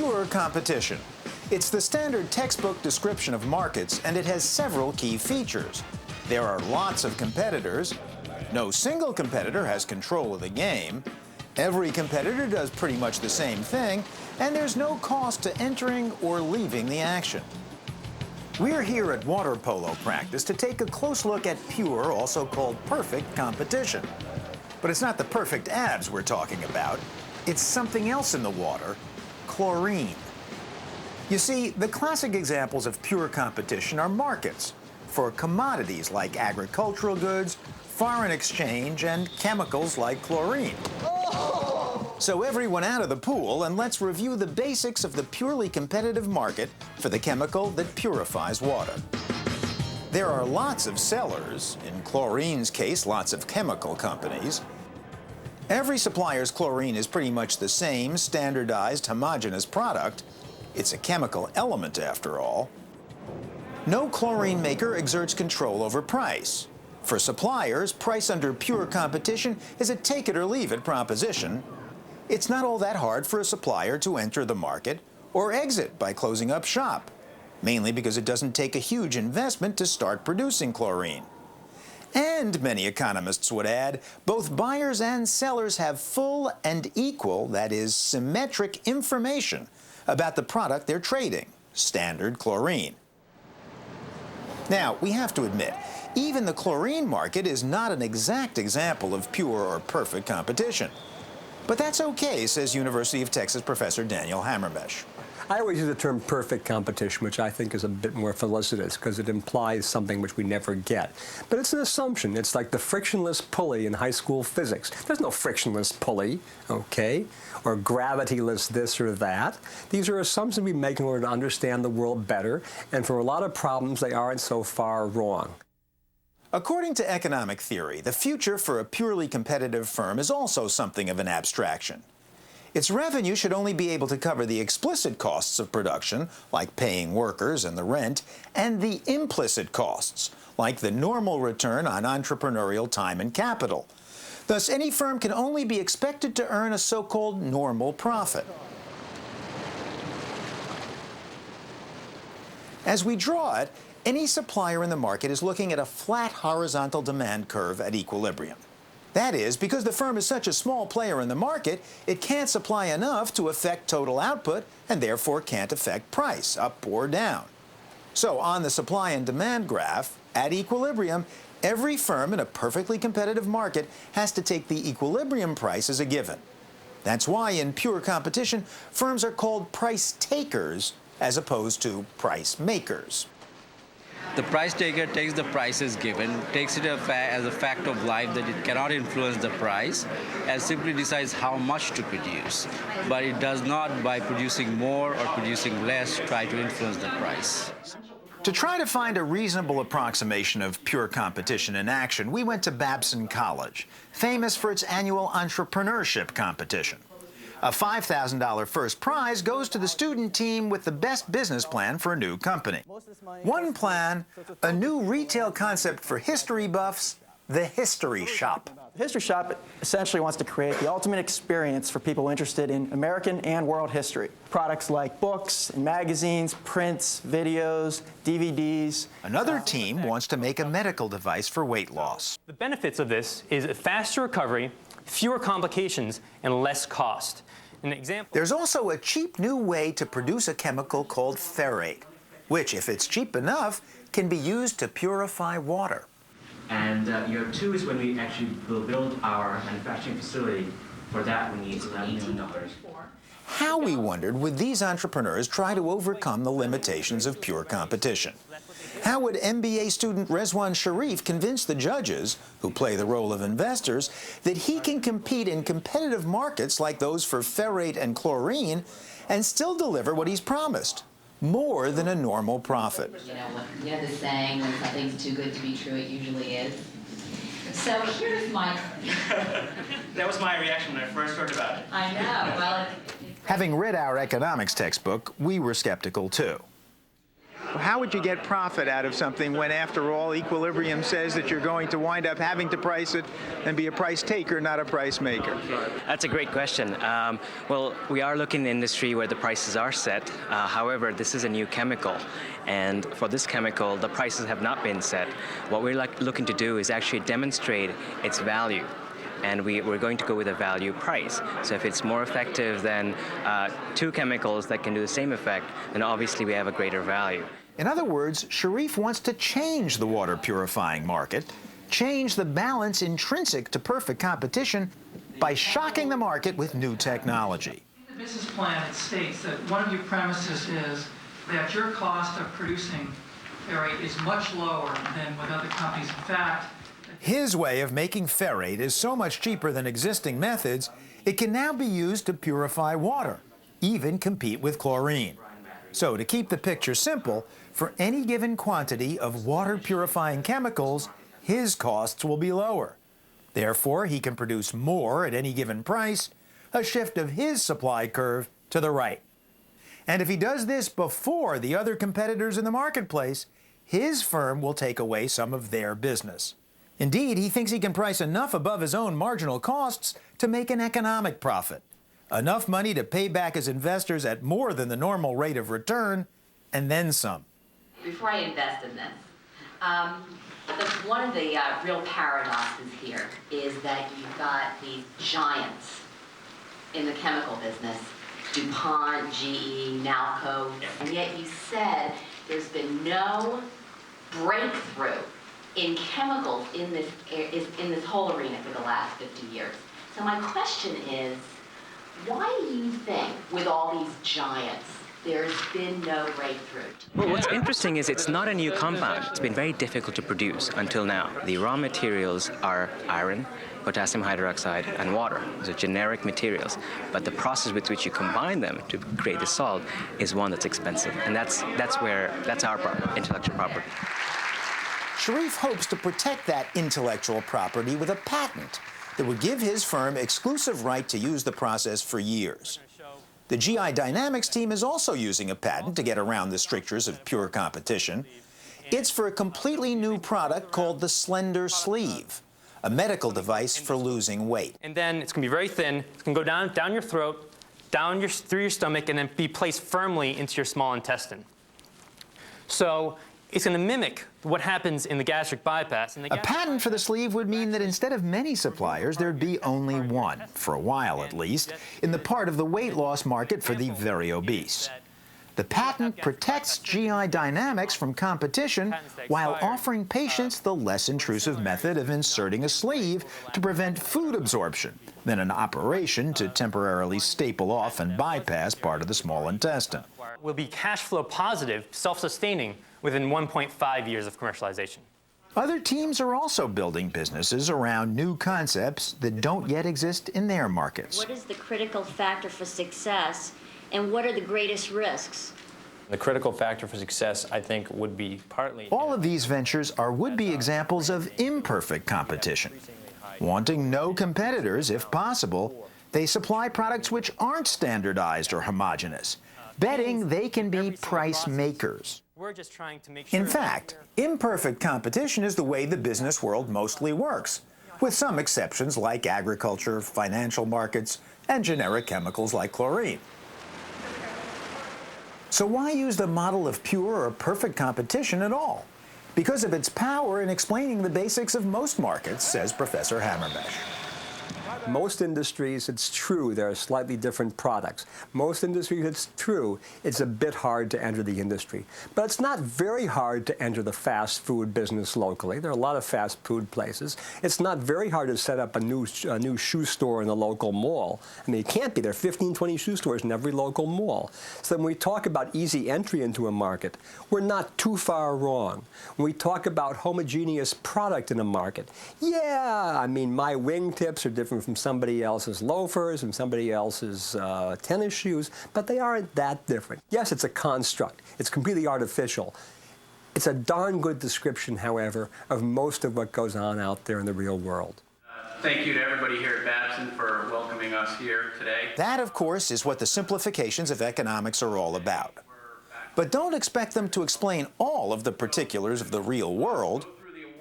Pure competition. It's the standard textbook description of markets, and it has several key features. There are lots of competitors. No single competitor has control of the game. Every competitor does pretty much the same thing, and there's no cost to entering or leaving the action. We're here at water polo practice to take a close look at pure, also called perfect, competition. But it's not the perfect abs we're talking about. It's something else in the water, chlorine. You see, the classic examples of pure competition are markets for commodities like agricultural goods, foreign exchange, and chemicals like chlorine. So everyone out of the pool, and let's review the basics of the purely competitive market for the chemical that purifies water. There are lots of sellers, in chlorine's case, lots of chemical companies. Every supplier's chlorine is pretty much the same, standardized, homogeneous product. It's a chemical element, after all. No chlorine maker exerts control over price. For suppliers, price under pure competition is a take-it-or-leave-it proposition. It's not all that hard for a supplier to enter the market or exit by closing up shop, mainly because it doesn't take a huge investment to start producing chlorine. And many economists would add, both buyers and sellers have full and equal, that is, symmetric information about the product they're trading, standard chlorine. Now, we have to admit, even the chlorine market is not an exact example of pure or perfect competition. But that's okay, says University of Texas professor Daniel Hamermesh. I always use the term perfect competition, which I think is a bit more felicitous because it implies something which we never get. But it's an assumption. It's like the frictionless pulley in high school physics. There's no frictionless pulley, okay, or gravityless this or that. These are assumptions we make in order to understand the world better, and for a lot of problems, they aren't so far wrong. According to economic theory, the future for a purely competitive firm is also something of an abstraction. Its revenue should only be able to cover the explicit costs of production, like paying workers and the rent, and the implicit costs, like the normal return on entrepreneurial time and capital. Thus, any firm can only be expected to earn a so-called normal profit. As we draw it, any supplier in the market is looking at a flat horizontal demand curve at equilibrium. That is, because the firm is such a small player in the market, it can't supply enough to affect total output and therefore can't affect price, up or down. So on the supply and demand graph, at equilibrium, every firm in a perfectly competitive market has to take the equilibrium price as a given. That's why in pure competition, firms are called price takers as opposed to price makers. The price taker takes the prices given, takes it as a fact of life that it cannot influence the price, and simply decides how much to produce. But it does not, by producing more or producing less, try to influence the price. To try to find a reasonable approximation of pure competition in action, we went to Babson College, famous for its annual entrepreneurship competition. A $5,000 first prize goes to the student team with the best business plan for a new company. One plan, a new retail concept for history buffs, the History Shop. The History Shop essentially wants to create the ultimate experience for people interested in American and world history. Products like books and magazines, prints, videos, DVDs. Another team wants to make a medical device for weight loss. The benefits of this is a faster recovery, fewer complications, and less cost. An example. There's also a cheap new way to produce a chemical called ferrate, which, if it's cheap enough, can be used to purify water. And year two is when we actually will build our manufacturing facility. For that, we need $11 million. How, we wondered, would these entrepreneurs try to overcome the limitations of pure competition? How would MBA student Rezwan Sharif convince the judges, who play the role of investors, that he can compete in competitive markets like those for ferrate and chlorine and still deliver what he's promised, more than a normal profit? You know the saying, when something's too good to be true, it usually is. So here's my... That was my reaction when I first heard about it. I know. Well, Having read our economics textbook, we were skeptical too. How would you get profit out of something when, after all, equilibrium says that you're going to wind up having to price it and be a price taker, not a price maker? That's a great question. Well, we are looking in an industry where the prices are set. However, this is a new chemical. And for this chemical, the prices have not been set. What we're looking to do is actually demonstrate its value. And we're going to go with a value price. So if it's more effective than two chemicals that can do the same effect, then obviously we have a greater value. In other words, Sharif wants to change the water purifying market, change the balance intrinsic to perfect competition by shocking the market with new technology. In the business plan, it states that one of your premises is that your cost of producing ferrate is much lower than with other companies. In fact, his way of making ferrate is so much cheaper than existing methods, it can now be used to purify water, even compete with chlorine. So to keep the picture simple, for any given quantity of water purifying chemicals, his costs will be lower. Therefore, he can produce more at any given price, a shift of his supply curve to the right. And if he does this before the other competitors in the marketplace, his firm will take away some of their business. Indeed, he thinks he can price enough above his own marginal costs to make an economic profit. Enough money to pay back his investors at more than the normal rate of return, and then some. Before I invest in this, one of the real paradoxes here is that you've got these giants in the chemical business, DuPont, GE, Nalco, and yet you said there's been no breakthrough in chemicals in this whole arena for the last 50 years. So my question is, why do you think, with all these giants, there's been no breakthrough? Well, what's interesting is it's not a new compound. It's been very difficult to produce until now. The raw materials are iron, potassium hydroxide, and water. These are generic materials. But the process with which you combine them to create the salt is one that's expensive. And that's our intellectual property. Sharif hopes to protect that intellectual property with a patent that would give his firm exclusive right to use the process for years. The GI Dynamics team is also using a patent to get around the strictures of pure competition. It's for a completely new product called the Slender Sleeve, a medical device for losing weight. And then it's going to be very thin. It's going to go down your throat, through your stomach, and then be placed firmly into your small intestine. So it's going to mimic what happens in the gastric bypass. A patent for the sleeve would mean that instead of many suppliers, there'd be only one, for a while at least, in the part of the weight loss market for the very obese. The patent protects GI Dynamics from competition while offering patients the less intrusive method of inserting a sleeve to prevent food absorption than an operation to temporarily staple off and bypass part of the small intestine. Will be cash flow positive, self-sustaining, within 1.5 years of commercialization. Other teams are also building businesses around new concepts that don't yet exist in their markets. What is the critical factor for success, and what are the greatest risks? The critical factor for success, I think, would be partly... All of these ventures are would-be examples of imperfect competition. Wanting no competitors, if possible, they supply products which aren't standardized or homogeneous, betting they can be price makers. We're just trying to make sure. In fact, imperfect competition is the way the business world mostly works, with some exceptions like agriculture, financial markets, and generic chemicals like chlorine. So why use the model of pure or perfect competition at all? Because of its power in explaining the basics of most markets, says Professor Hamermesh. Most industries, it's true, there are slightly different products. Most industries, it's true, it's a bit hard to enter the industry. But it's not very hard to enter the fast food business locally. There are a lot of fast food places. It's not very hard to set up a new shoe store in the local mall. I mean, it can't be. There are 15, 20 shoe stores in every local mall. So when we talk about easy entry into a market, we're not too far wrong. When we talk about homogeneous product in a market, yeah, I mean, my wingtips are different from somebody else's loafers and somebody else's tennis shoes, but they aren't that different. Yes, it's a construct. It's completely artificial. It's a darn good description, however, of most of what goes on out there in the real world. Thank you to everybody here at Babson for welcoming us here today. That, of course, is what the simplifications of economics are all about. But don't expect them to explain all of the particulars of the real world,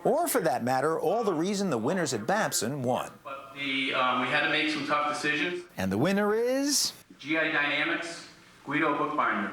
or for that matter, all the reason the winners at Babson won. But we had to make some tough decisions. And the winner is... GI Dynamics, Guido Bookbinder.